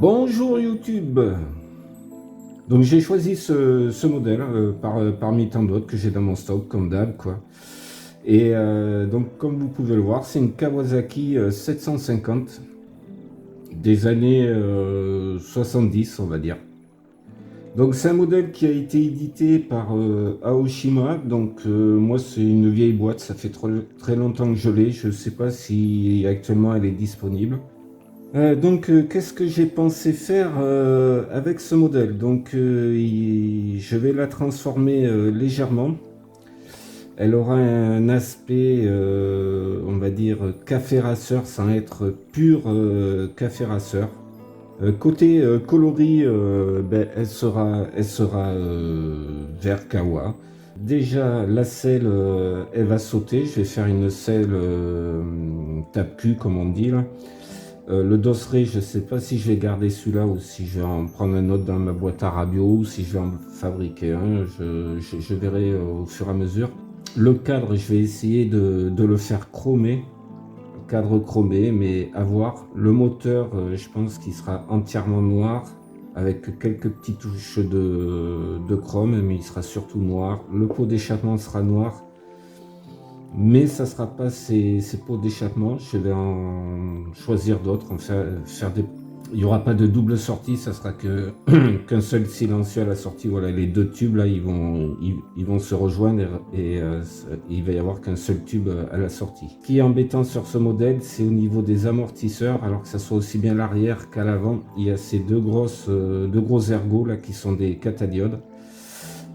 Bonjour YouTube. Donc j'ai choisi ce modèle parmi tant d'autres que j'ai dans mon stock comme d'hab quoi. Et donc comme vous pouvez le voir, c'est une Kawasaki 750 des années 70 on va dire. Donc c'est un modèle qui a été édité par Aoshima. Donc moi c'est une vieille boîte, ça fait très longtemps que je l'ai. Je ne sais pas si actuellement elle est disponible. Qu'est-ce que j'ai pensé faire avec ce modèle? Je vais la transformer légèrement. Elle aura un aspect, on va dire, café rasseur sans être pur café rasseur. Côté coloris, elle sera vert kawa. Déjà, la selle, elle va sauter. Je vais faire une selle tape-cul, comme on dit là. Le dosseret, je ne sais pas si je vais garder celui-là ou si je vais en prendre un autre dans ma boîte à radio ou si je vais en fabriquer un. Je verrai au fur et à mesure. Le cadre, je vais essayer de le faire chromer. Cadre chromé, mais à voir. Le moteur, je pense qu'il sera entièrement noir avec quelques petites touches de chrome, mais il sera surtout noir. Le pot d'échappement sera noir. Mais ça ne sera pas ces pots d'échappement. Je vais en choisir d'autres. Il n'y aura pas de double sortie. Ça sera qu'un seul silencieux à la sortie. Voilà, les deux tubes là, ils vont se rejoindre et il va y avoir qu'un seul tube à la sortie. Ce qui est embêtant sur ce modèle, c'est au niveau des amortisseurs. Alors que ça soit aussi bien l'arrière qu'à l'avant, il y a ces deux gros ergots là qui sont des catadiodes.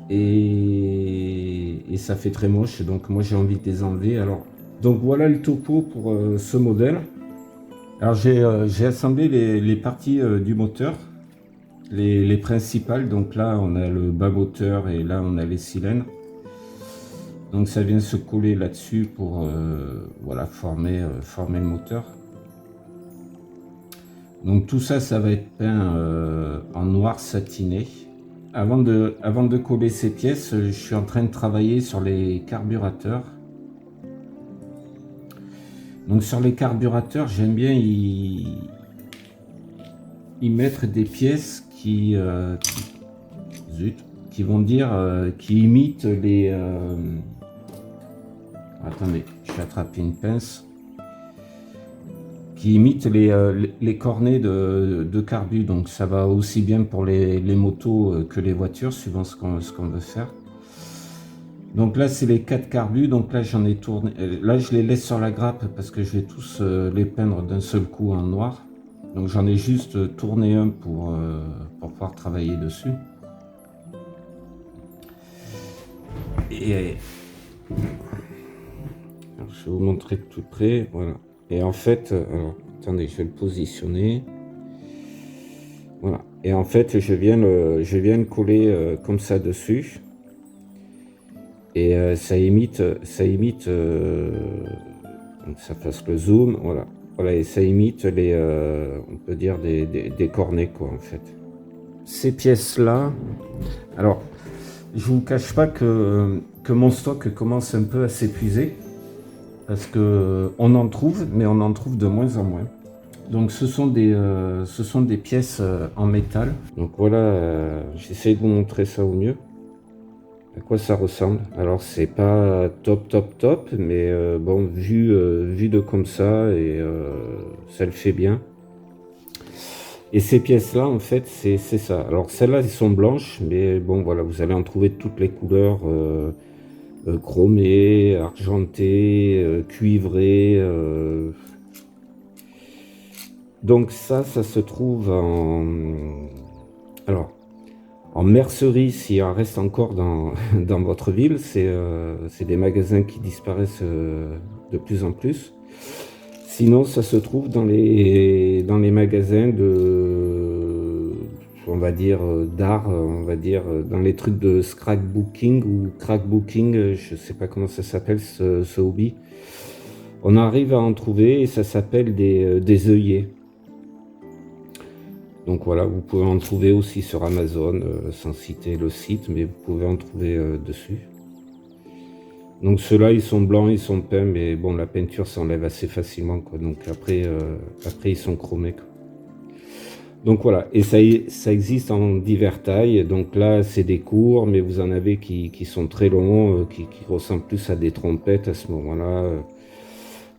Et ça fait très moche, donc moi j'ai envie de les enlever. Donc voilà le topo pour ce modèle. Alors j'ai assemblé les parties du moteur, les principales. Donc là on a le bas moteur et là on a les cylindres. Donc ça vient se coller là-dessus pour voilà, former le moteur. Donc tout ça, ça va être peint en noir satiné. Avant de coller ces pièces, je suis en train de travailler sur les carburateurs. Donc sur les carburateurs, j'aime bien y mettre des pièces qui vont dire, qui imitent les... Attendez, je vais attraper une pince. Qui imitent les cornets de carbu. Donc ça va aussi bien pour les motos que les voitures, suivant ce qu'on veut faire. Donc là c'est les 4 carbus. Donc là j'en ai tourné. Là je les laisse sur la grappe parce que je vais tous les peindre d'un seul coup en noir. Donc j'en ai juste tourné un pour pouvoir travailler dessus. Et alors, je vais vous montrer de tout près. Voilà. Et en fait, alors, attendez, je vais le positionner. Voilà. Et en fait, je viens le coller comme ça dessus. Et ça imite, donc ça fasse le zoom, voilà. Voilà, et ça imite on peut dire des cornets quoi en fait. Ces pièces-là, alors, je vous cache pas que mon stock commence un peu à s'épuiser. Parce que on en trouve, mais on en trouve de moins en moins. Donc ce sont des pièces en métal. Donc voilà, j'essaie de vous montrer ça au mieux. À quoi ça ressemble. Alors c'est pas top, mais bon, vu de comme ça, et ça le fait bien. Et ces pièces-là, en fait, c'est ça. Alors celles-là, elles sont blanches, mais bon, voilà, vous allez en trouver de toutes les couleurs. Chromé, argenté, cuivré. Donc ça se trouve en mercerie, s'il en reste encore dans votre ville. C'est des magasins qui disparaissent de plus en plus. Sinon, ça se trouve dans les magasins on va dire d'art, on va dire dans les trucs de scrapbooking ou crackbooking, je sais pas comment ça s'appelle ce hobby. On arrive à en trouver et ça s'appelle des œillets. Donc voilà, vous pouvez en trouver aussi sur Amazon, sans citer le site, mais vous pouvez en trouver dessus. Donc ceux-là, ils sont blancs, ils sont peints, mais bon, la peinture s'enlève assez facilement, quoi. Donc après ils sont chromés, quoi. Donc voilà, et ça existe en divers tailles. Donc là, c'est des courts, mais vous en avez qui sont très longs, qui ressemblent plus à des trompettes à ce moment-là.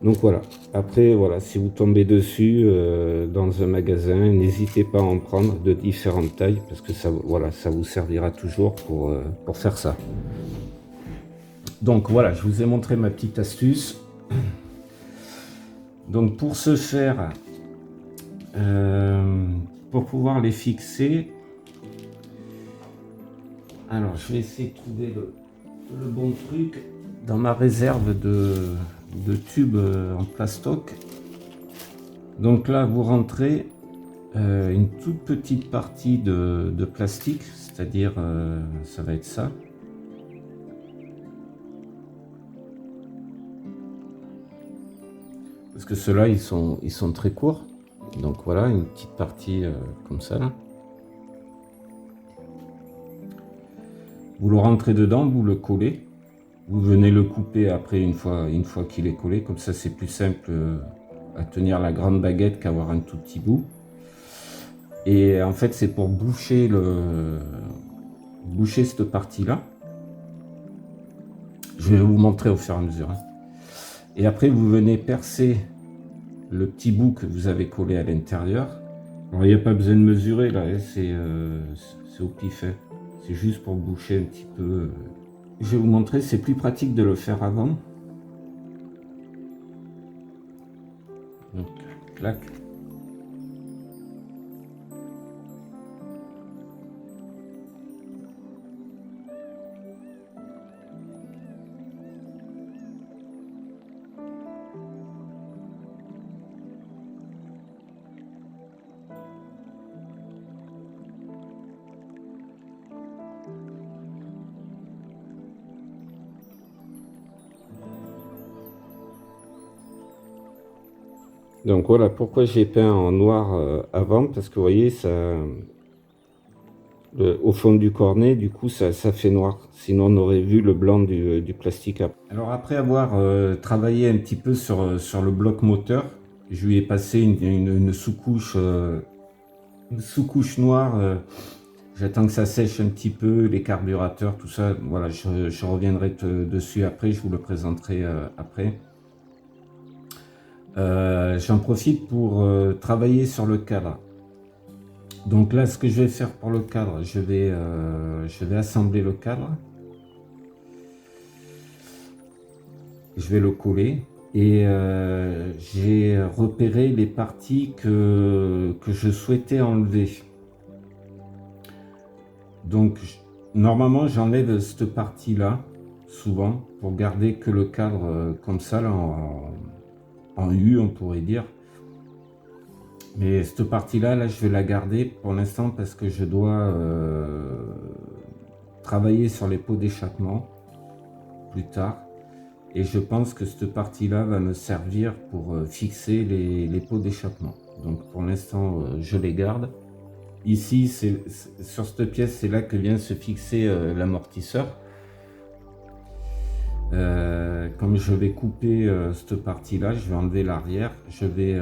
Donc voilà. Après, voilà, si vous tombez dessus dans un magasin, n'hésitez pas à en prendre de différentes tailles, parce que ça, voilà, ça vous servira toujours pour faire ça. Donc voilà, je vous ai montré ma petite astuce. Donc pour ce faire, pour pouvoir les fixer, alors je vais essayer de trouver le bon truc dans ma réserve de tubes en plastoc. Donc là vous rentrez une toute petite partie de plastique, c'est-à-dire ça va être ça. Parce que ceux-là ils sont très courts. Donc voilà, une petite partie comme ça là. Vous le rentrez dedans, vous le collez. Vous venez le couper après une fois qu'il est collé. Comme ça c'est plus simple à tenir la grande baguette qu'avoir un tout petit bout. Et en fait c'est pour boucher cette partie là. Je vais vous montrer au fur et à mesure. Et après vous venez percer le petit bout que vous avez collé à l'intérieur. Alors il n'y a pas besoin de mesurer là, c'est au pif. C'est juste pour boucher un petit peu. Je vais vous montrer, c'est plus pratique de le faire avant. Donc, clac. Donc voilà pourquoi j'ai peint en noir avant, parce que vous voyez, ça, au fond du cornet, du coup, ça fait noir. Sinon, on aurait vu le blanc du plastique. Alors après avoir travaillé un petit peu sur le bloc moteur, je lui ai passé une sous-couche noire. J'attends que ça sèche un petit peu, les carburateurs, tout ça. Voilà, je reviendrai dessus après, je vous le présenterai après. J'en profite pour travailler sur le cadre. Donc là, ce que je vais faire pour le cadre, je vais assembler le cadre. Je vais le coller. Et j'ai repéré les parties que je souhaitais enlever. Donc normalement, j'enlève cette partie-là, souvent, pour garder que le cadre comme ça, là, en U, on pourrait dire. Mais cette partie-là, là, je vais la garder pour l'instant parce que je dois travailler sur les pots d'échappement plus tard. Et je pense que cette partie-là va me servir pour fixer les pots d'échappement. Donc pour l'instant, je les garde. Ici, sur cette pièce, c'est là que vient se fixer l'amortisseur. Comme je vais couper cette partie-là, je vais enlever l'arrière. Je vais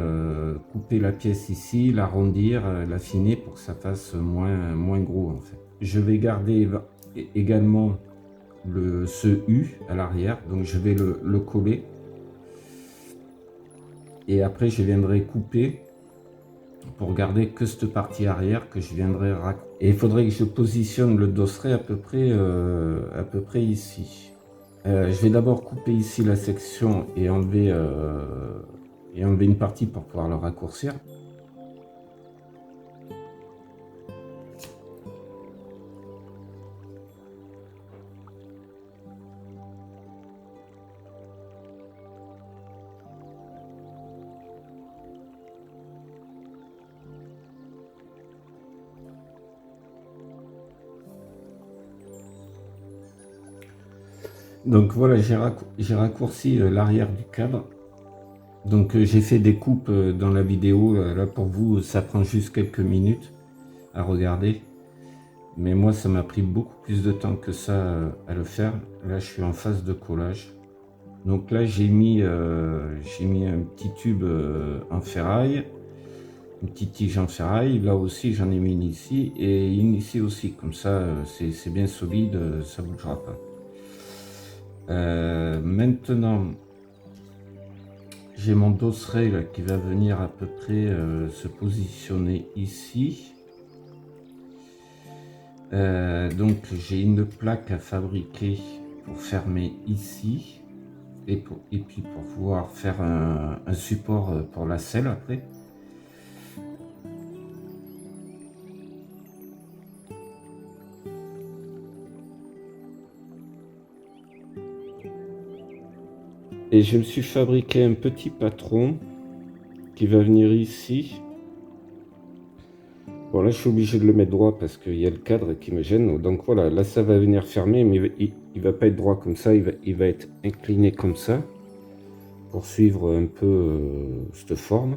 couper la pièce ici, l'arrondir, l'affiner pour que ça fasse moins gros en fait. Je vais garder également ce U à l'arrière, donc je vais le coller. Et après, je viendrai couper pour garder que cette partie arrière que je viendrai raccorder. Et il faudrait que je positionne le dosseret à peu près ici. Je vais d'abord couper ici la section et enlever une partie pour pouvoir le raccourcir. Donc voilà, j'ai raccourci l'arrière du cadre. Donc j'ai fait des coupes dans la vidéo. Là pour vous, ça prend juste quelques minutes à regarder. Mais moi, ça m'a pris beaucoup plus de temps que ça à le faire. Là, je suis en phase de collage. Donc là, j'ai mis un petit tube en ferraille. une petite tige en ferraille. Là aussi, j'en ai mis une ici et une ici aussi. Comme ça, c'est bien solide, ça ne bougera pas. Maintenant, j'ai mon dosseret là, qui va venir à peu près se positionner ici. Donc j'ai une plaque à fabriquer pour fermer ici et puis pour pouvoir faire un support pour la selle après. Et je me suis fabriqué un petit patron qui va venir ici. Bon là je suis obligé de le mettre droit parce qu'il y a le cadre qui me gêne. Donc voilà, là ça va venir fermer, mais il va pas être droit comme ça, il va être incliné comme ça pour suivre un peu cette forme.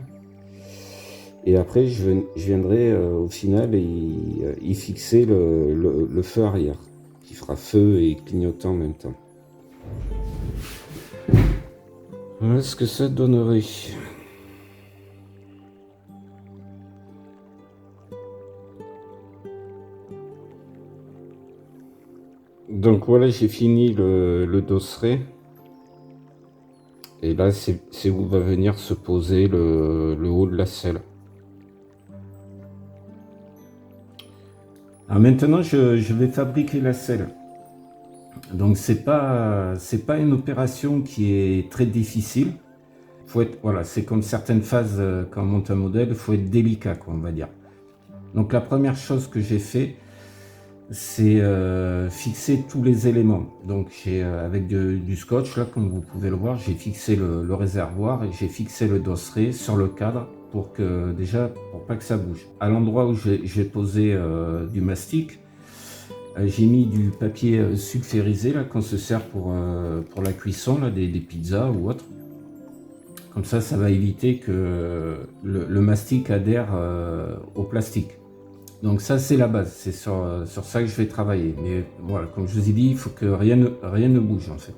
Et après je viendrai au final y fixer le feu arrière qui fera feu et clignotant en même temps. Voilà ce que ça donnerait. Donc voilà, j'ai fini le dosseret. Et là, c'est où va venir se poser le haut de la selle. Alors maintenant, je vais fabriquer la selle. Donc c'est pas une opération qui est très difficile. Faut être, voilà, c'est comme certaines phases quand on monte un modèle, il faut être délicat, quoi, on va dire. Donc la première chose que j'ai fait, c'est fixer tous les éléments. Donc j'ai avec du scotch, là, comme vous pouvez le voir, j'ai fixé le réservoir et j'ai fixé le dosseret sur le cadre pour que déjà, pour pas que ça bouge. À l'endroit où j'ai posé du mastic, j'ai mis du papier sulfurisé là qu'on se sert pour la cuisson là, des pizzas ou autre. Comme ça va éviter que le mastic adhère au plastique. Donc ça c'est la base, c'est sur ça que je vais travailler. Mais voilà, comme je vous ai dit, il faut que rien ne bouge en fait.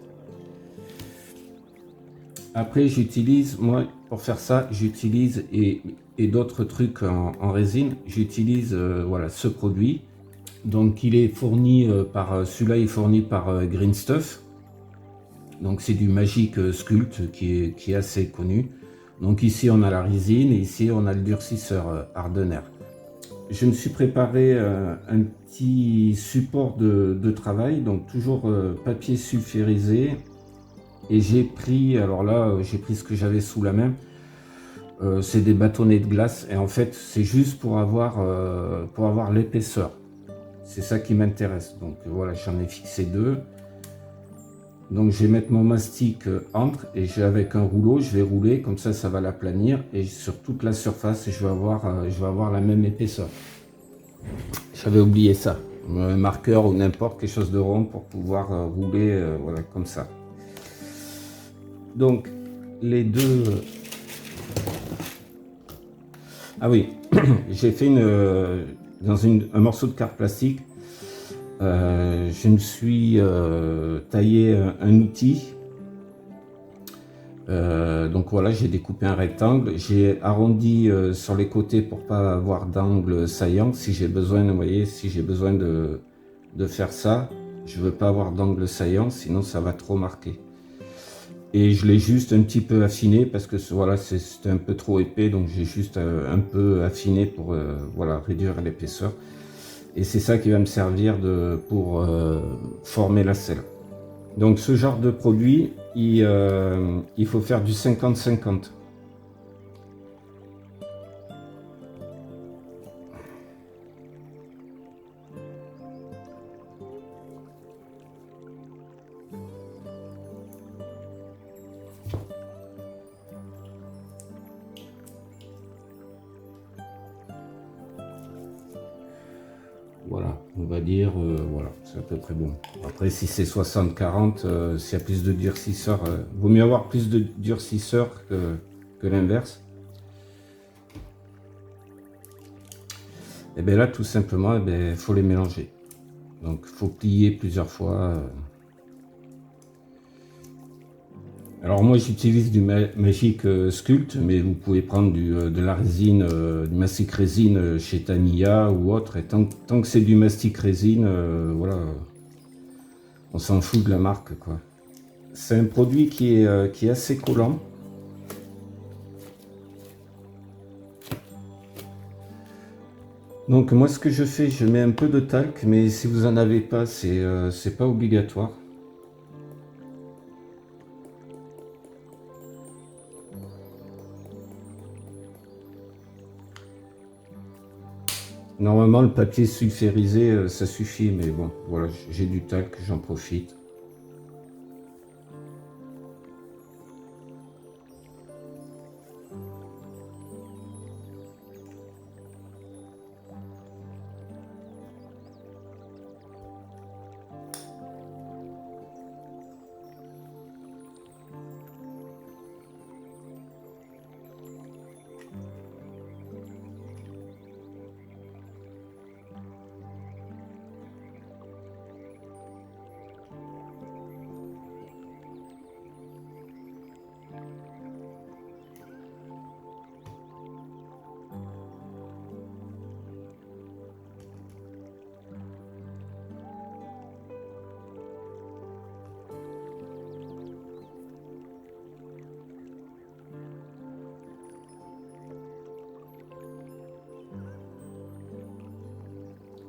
Après j'utilise, moi pour faire ça, j'utilise et d'autres trucs en résine, j'utilise voilà, ce produit. Donc il est fourni par, celui-là est fourni par Green Stuff. Donc c'est du Magic Sculpt qui est assez connu. Donc ici on a la résine et ici on a le durcisseur Hardener. Je me suis préparé un petit support de travail, donc toujours papier sulfurisé. Et j'ai pris, alors là j'ai pris ce que j'avais sous la main. C'est des bâtonnets de glace et en fait c'est juste pour avoir l'épaisseur. C'est ça qui m'intéresse. Donc voilà, j'en ai fixé deux. Donc je vais mettre mon mastic entre et avec un rouleau, je vais rouler, comme ça va l'aplanir et sur toute la surface, je vais avoir la même épaisseur. J'avais oublié ça. Un marqueur ou n'importe quelque chose de rond pour pouvoir rouler voilà, comme ça. Donc les deux... Ah oui, j'ai fait dans un morceau de carte plastique. Je me suis taillé un outil. Donc voilà, j'ai découpé un rectangle. J'ai arrondi sur les côtés pour pas avoir d'angle saillant. Si j'ai besoin, vous voyez, si j'ai besoin de faire ça, je veux pas avoir d'angle saillant, sinon ça va trop marquer. Et je l'ai juste un petit peu affiné parce que voilà, c'était un peu trop épais, donc j'ai juste un peu affiné pour voilà, réduire l'épaisseur. Et c'est ça qui va me servir pour former la selle. Donc ce genre de produit, il faut faire du 50-50. Voilà, on va dire, voilà, c'est à peu près bon. Après, si c'est 60-40, s'il y a plus de durcisseur, vaut mieux avoir plus de durcisseur que l'inverse. Et bien là, tout simplement, il faut les mélanger. Donc, il faut plier plusieurs fois. Alors moi j'utilise du Magic Sculpt, mais vous pouvez prendre de la résine, du mastic résine chez Tamiya ou autre. Et tant que c'est du mastic résine, voilà, on s'en fout de la marque, quoi. C'est un produit qui est assez collant. Donc moi ce que je fais, je mets un peu de talc, mais si vous en avez pas, c'est pas obligatoire. Normalement, le papier sulfurisé, ça suffit, mais bon, voilà, j'ai du talc, j'en profite.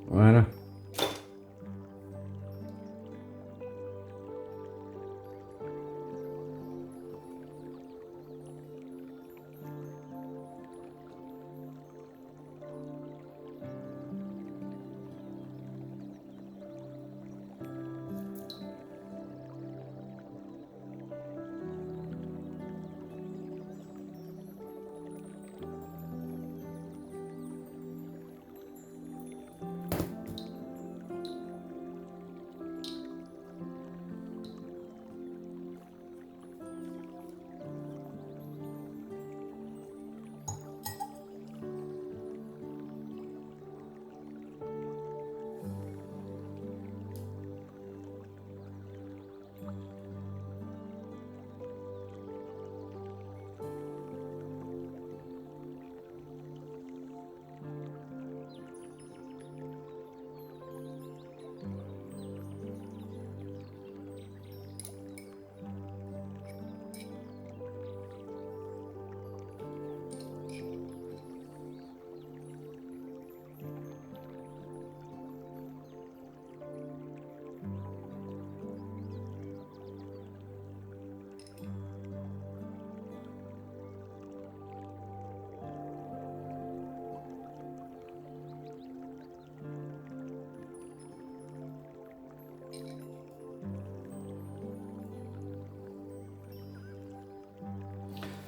Voilà.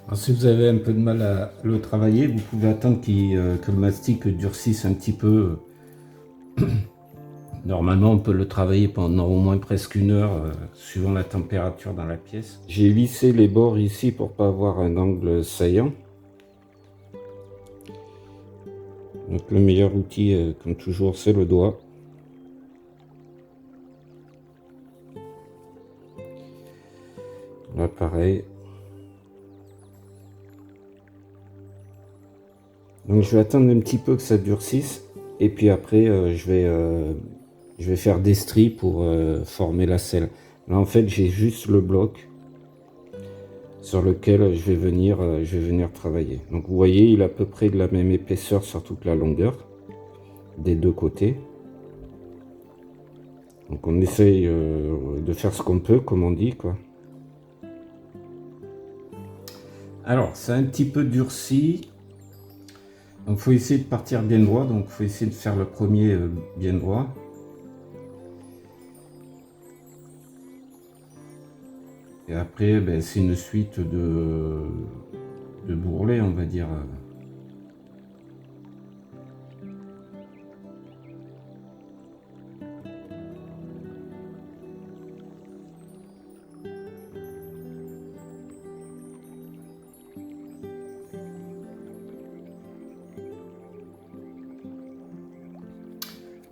Alors, si vous avez un peu de mal à le travailler, vous pouvez attendre que le mastic durcisse un petit peu. Normalement, on peut le travailler pendant au moins presque 1 heure, suivant la température dans la pièce. J'ai lissé les bords ici pour pas avoir un angle saillant. Donc le meilleur outil, comme toujours, c'est le doigt. Là, pareil. Donc je vais attendre un petit peu que ça durcisse. Et puis après, je vais faire des stries pour former la selle. Là, en fait, j'ai juste le bloc sur lequel je vais venir travailler. Donc vous voyez, il est à peu près de la même épaisseur sur toute la longueur des deux côtés. Donc on essaye de faire ce qu'on peut, comme on dit, quoi. Alors, c'est un petit peu durci. Donc il faut essayer de partir bien droit. Donc il faut essayer de faire le premier bien droit. Et après, ben, c'est une suite de bourrelets, on va dire.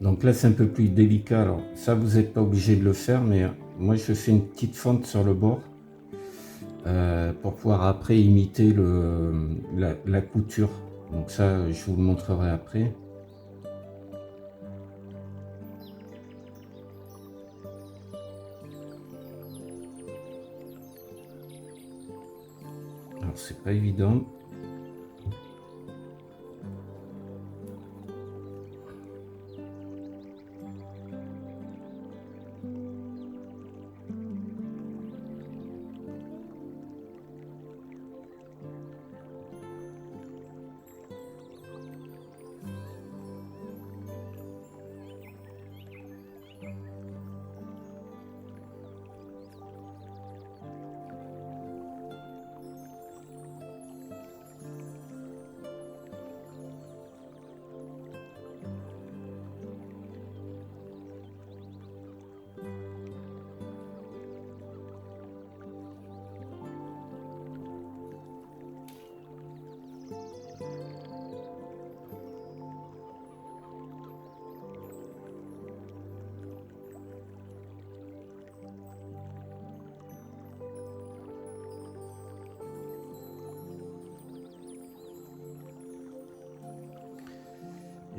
Donc là, c'est un peu plus délicat. Alors ça, vous n'êtes pas obligé de le faire, mais moi, je fais une petite fente sur le bord. pour pouvoir après imiter la couture. Donc ça, je vous le montrerai après. Alors c'est pas évident.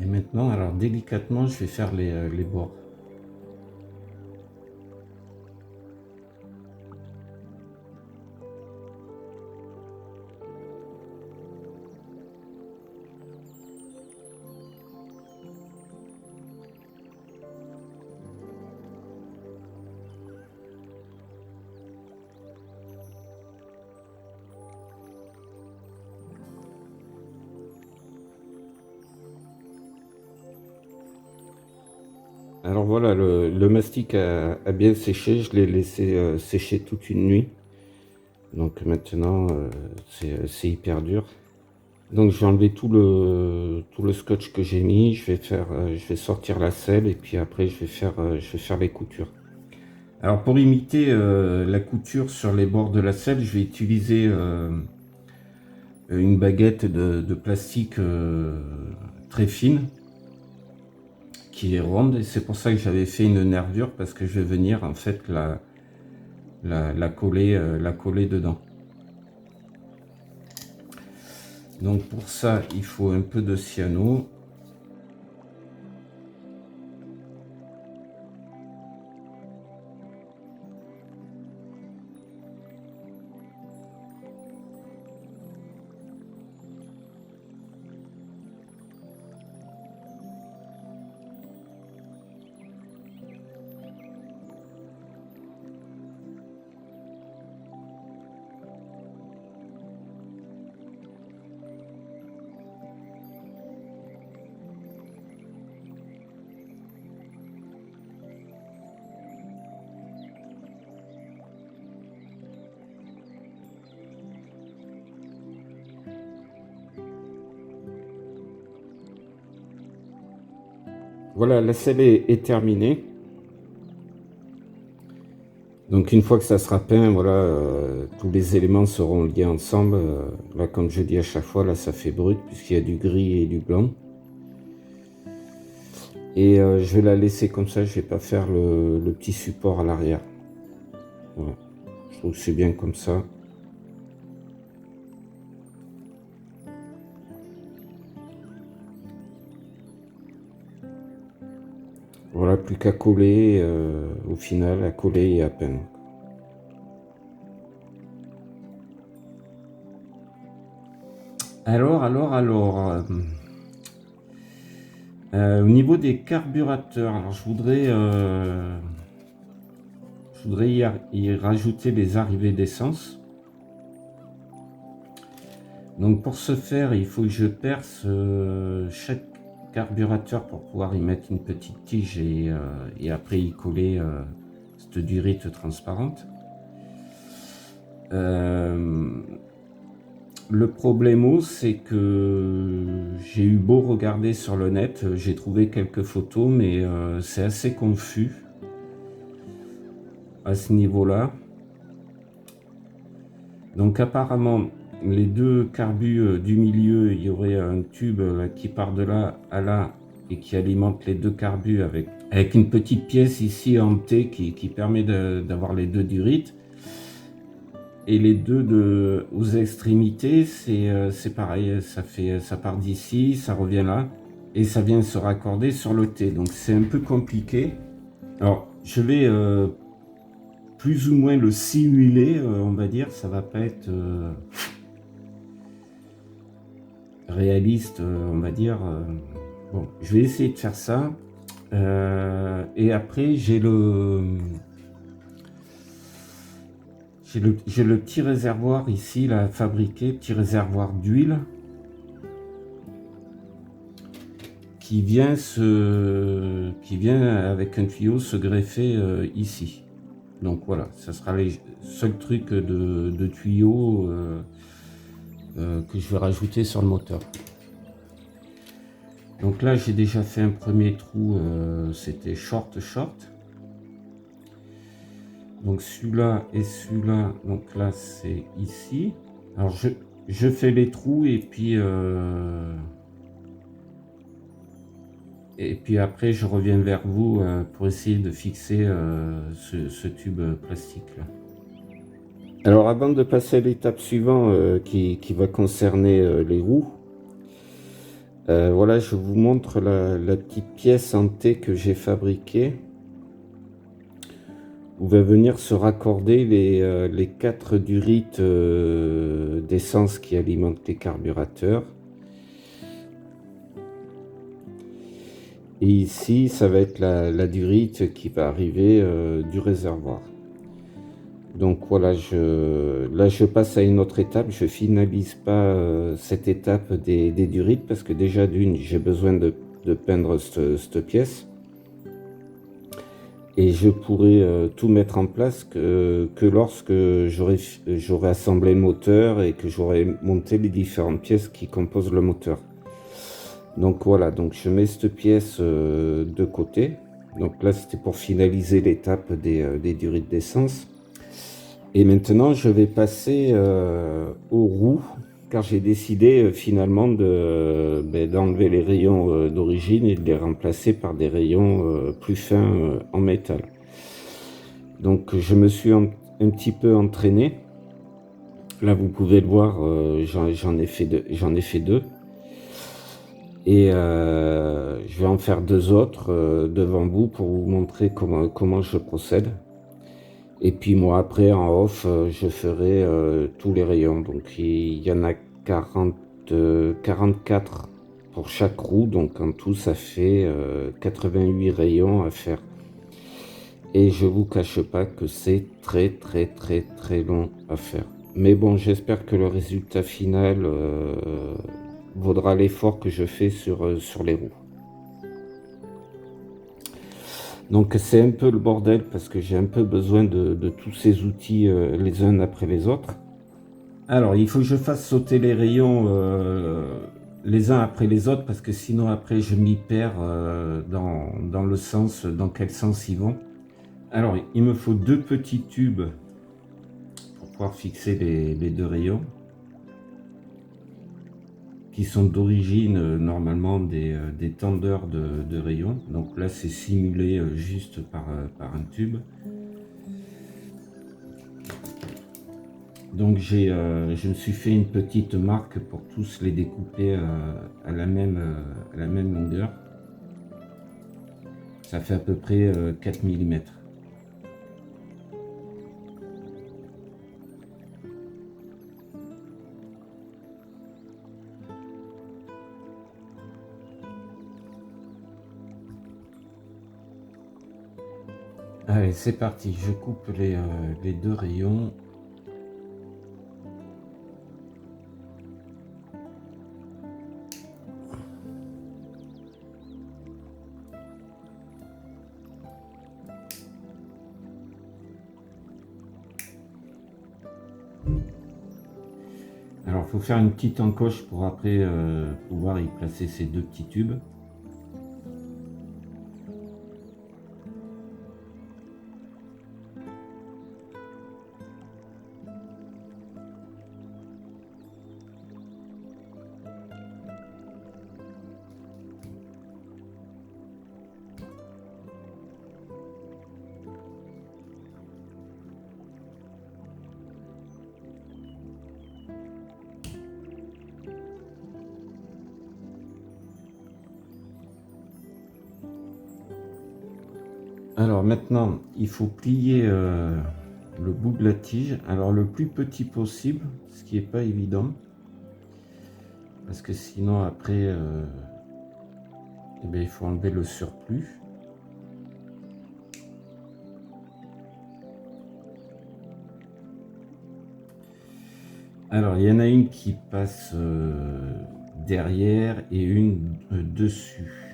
Et maintenant, alors délicatement, je vais faire les bords. Alors voilà, le mastic a bien séché, je l'ai laissé sécher toute une nuit. Donc maintenant, c'est hyper dur. Donc je vais enlever tout le scotch que j'ai mis, je vais sortir la selle et puis après je vais faire les coutures. Alors pour imiter la couture sur les bords de la selle, je vais utiliser une baguette de plastique très fine, qui est ronde, et c'est pour ça que j'avais fait une nervure, parce que je vais venir en fait la coller dedans. Donc pour ça, il faut un peu de cyano. Voilà, la selle est terminée. Donc une fois que ça sera peint, voilà, tous les éléments seront liés ensemble. Là, comme je dis à chaque fois, là ça fait brut puisqu'il y a du gris et du blanc. Et je vais la laisser comme ça, je vais pas faire le petit support à l'arrière. Voilà. Je trouve que c'est bien comme ça. Voilà, plus qu'à coller au final, à coller et à peindre. Alors, au niveau des carburateurs, alors je voudrais y rajouter des arrivées d'essence. Donc pour ce faire, il faut que je perce chaque carburateur pour pouvoir y mettre une petite tige et après y coller cette durite transparente. Le problème, c'est que j'ai eu beau regarder sur le net, j'ai trouvé quelques photos, mais c'est assez confus à ce niveau-là. Donc apparemment, les deux carbus du milieu, il y aurait un tube qui part de là à là et qui alimente les deux carbus avec une petite pièce ici en T qui permet d'avoir les deux durites. Et les deux aux extrémités, c'est pareil, ça part d'ici, ça revient là, et ça vient se raccorder sur le T. Donc c'est un peu compliqué. Alors je vais plus ou moins le simuler, on va dire. Ça va pas être réaliste, on va dire. Bon, je vais essayer de faire ça. Et après, j'ai le petit réservoir ici, là, fabriqué, petit réservoir d'huile, qui vient avec un tuyau se greffer ici. Donc voilà, ça sera les seuls trucs de tuyaux que je vais rajouter sur le moteur. Donc là, j'ai déjà fait un premier trou, c'était short. Donc celui-là et celui-là, donc là c'est ici. Alors je fais les trous et puis après je reviens vers vous pour essayer de fixer ce tube plastique là. Alors avant de passer à l'étape suivante qui va concerner les roues, voilà, je vous montre la petite pièce en T que j'ai fabriquée, où va venir se raccorder les 4 durites d'essence qui alimentent les carburateurs. Et ici, ça va être la durite qui va arriver du réservoir. Donc voilà, là je passe à une autre étape. Je finalise pas cette étape des durites parce que déjà d'une, j'ai besoin de peindre cette pièce. Et je pourrai tout mettre en place que lorsque j'aurai assemblé le moteur et que j'aurai monté les différentes pièces qui composent le moteur. Donc voilà, donc je mets cette pièce de côté. Donc là c'était pour finaliser l'étape des durites d'essence. Et maintenant je vais passer aux roues, car j'ai décidé finalement d'enlever les rayons d'origine et de les remplacer par des rayons plus fins en métal. Donc je me suis un petit peu entraîné. Là vous pouvez le voir, j'en ai fait deux. Et je vais en faire 2 autres devant vous pour vous montrer comment je procède. Et puis moi après en off je ferai tous les rayons. Donc il y en a 44 pour chaque roue. Donc en tout ça fait 88 rayons à faire. Et je vous cache pas que c'est très long à faire. Mais bon, j'espère que le résultat final vaudra l'effort que je fais sur les roues. Donc c'est un peu le bordel parce que j'ai un peu besoin de tous ces outils les uns après les autres. Alors il faut que je fasse sauter les rayons les uns après les autres parce que sinon après je m'y perds dans le sens, dans quel sens ils vont. Alors il me faut 2 petits tubes pour pouvoir fixer les 2 rayons, qui sont d'origine normalement des tendeurs de rayons. Donc là c'est simulé juste par un tube. Donc je me suis fait une petite marque pour tous les découper à la même longueur. Ça fait à peu près 4 mm. Allez, c'est parti, je coupe les 2 rayons. Alors, il faut faire une petite encoche pour après pouvoir y placer ces 2 petits tubes. Alors maintenant, il faut plier le bout de la tige. Alors le plus petit possible, ce qui n'est pas évident. Parce que sinon après, eh bien, il faut enlever le surplus. Alors il y en a une qui passe derrière et une dessus.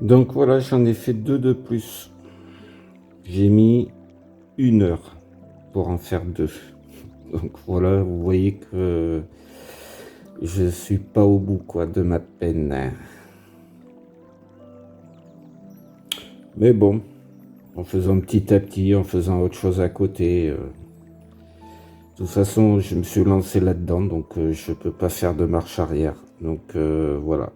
Donc voilà, j'en ai fait 2 de plus. J'ai mis 1 heure pour en faire 2. Donc voilà, vous voyez que je suis pas au bout quoi de ma peine. Mais bon, en faisant petit à petit, en faisant autre chose à côté. De toute façon, je me suis lancé là-dedans, donc je peux pas faire de marche arrière. Donc voilà.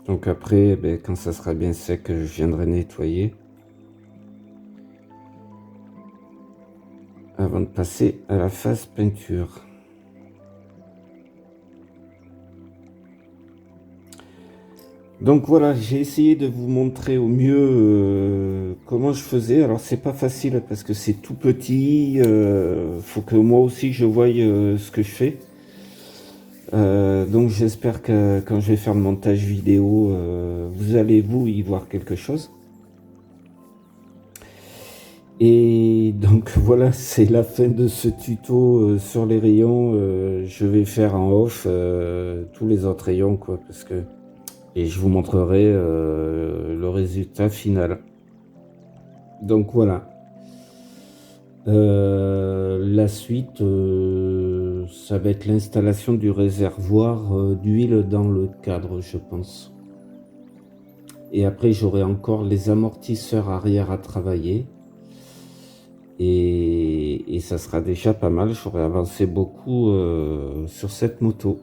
Donc après, ben, quand ça sera bien sec, je viendrai nettoyer. Avant de passer à la phase peinture. Donc voilà, j'ai essayé de vous montrer au mieux comment je faisais. Alors c'est pas facile parce que c'est tout petit. Faut que moi aussi je voie ce que je fais. Donc j'espère que quand je vais faire le montage vidéo, vous allez vous y voir quelque chose. Et donc voilà, c'est la fin de ce tuto sur les rayons. Je vais faire en off tous les autres rayons quoi, parce que et je vous montrerai le résultat final. Donc voilà. La suite, ça va être l'installation du réservoir d'huile dans le cadre, je pense. Et après, j'aurai encore les amortisseurs arrière à travailler. Et ça sera déjà pas mal. J'aurai avancé beaucoup sur cette moto.